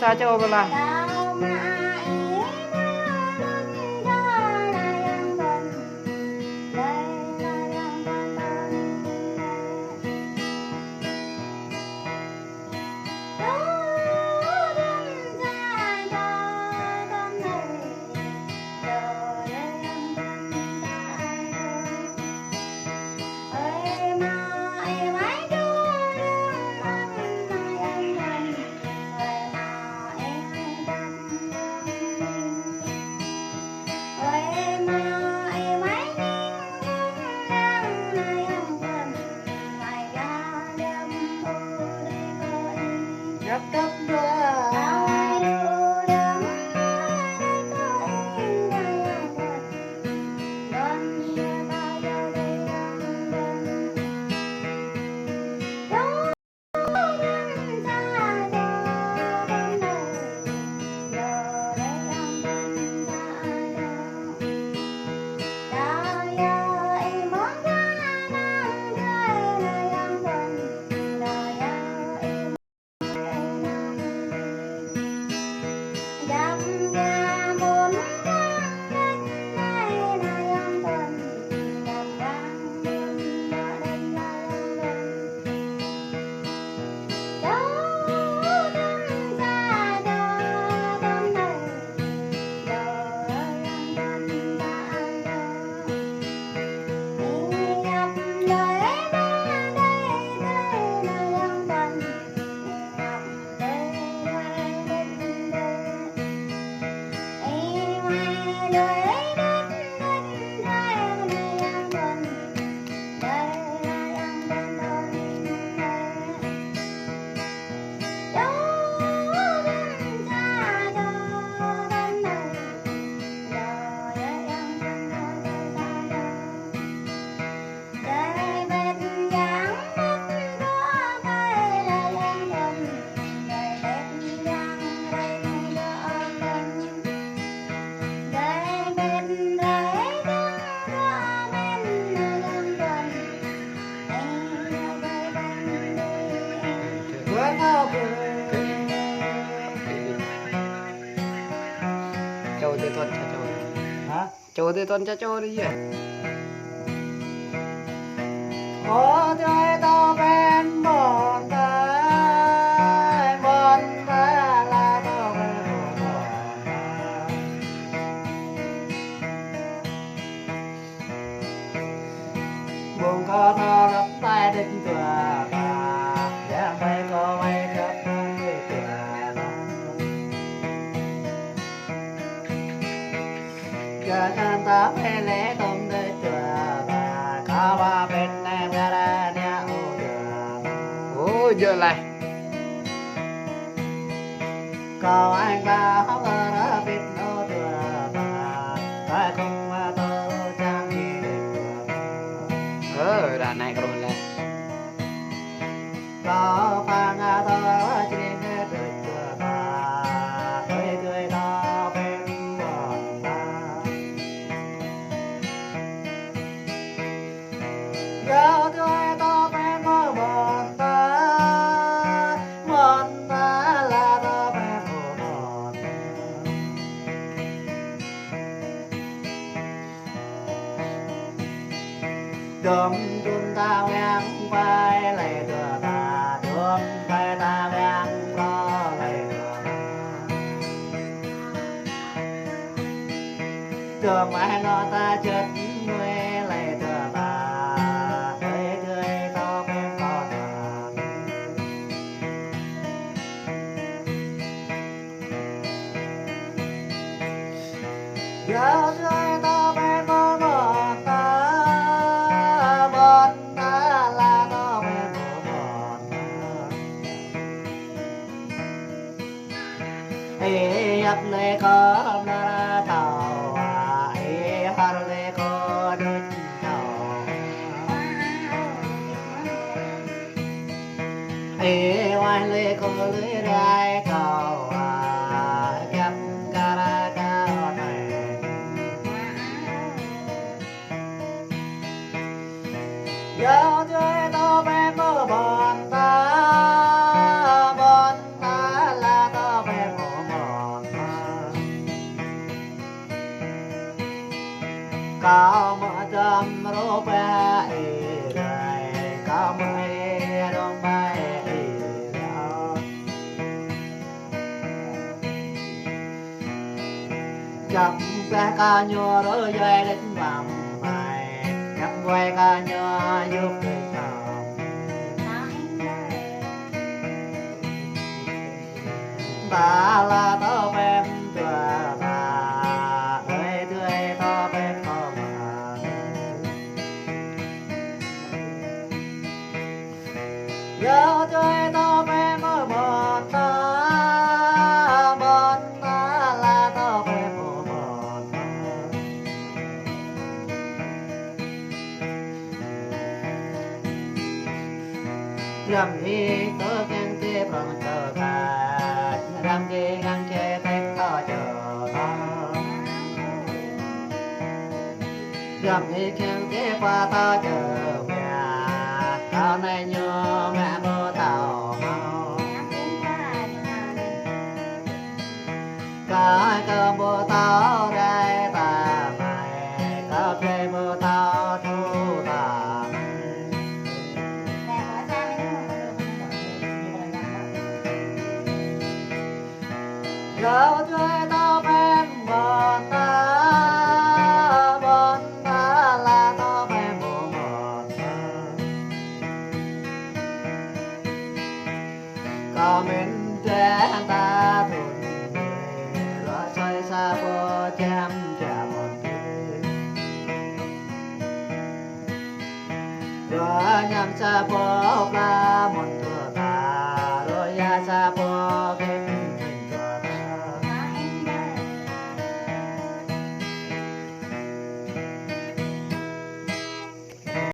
sa cho bala. Châu Tư Tuần cho châu. Hả? Châu Tư Tuần cho châu đi vậy. Có trời to bên bọn ta là to bên bọn ta. Buồn có thơ lấp tay đinh tùa bà, giang bay có bay khắp nơi tùa đó. Cả căn ta phải lẽ tôm đời tùa bà, có ba bên em ra ra nha ô tùa bà. Ôi giờ lại có anh ta không ở đó biết ô tùa bà, phải không mà tôi chẳng nghĩ được tùa bà. Đàn này rồi là có phang tôi trên đời tùa bà, cười to bên bọn ta. Gạo cười to bên bọn ta là to bên bọn ta. Đom đun ta ngang vai lại tùa bà, đom vai ta ngang lo lại tùa bà. Đường mai nó ta chết nuôi lại tùa bà, cười to bên bọn ta. Gạo cười to bên bọn ta là to bên bọn ta. Ê ấp lê có na thảo à, ê har lê có đứt thảo. Ê oai lê có lê rai thảo à, kẹp cà ra cao này. Gạo cười to bên bọn ta là to bên chập cái ca nhô rồi về đến vòng mày chập quay ca nhô giúp người chồng ta là tao em tua ta ơi tươi tao em không nhớ tươi tao em ở một ta là tao em ở một làm gì tao khen tiếp bằng tờ ta làm gì ngăn che tay tao chờ tao làm gì khen tiếp qua tao chờ mẹ tao này nhớ mẹ bố tao mau cái cơm bố tao đây ta mày cà phê bố tao thu ta giờ chơi tao bên bọn ta là tao bên bọn ta có mình trẻ ta thùn rồi xoay xa vô chém trả một rồi nhằm xa vô la một thua ta rồi ya xa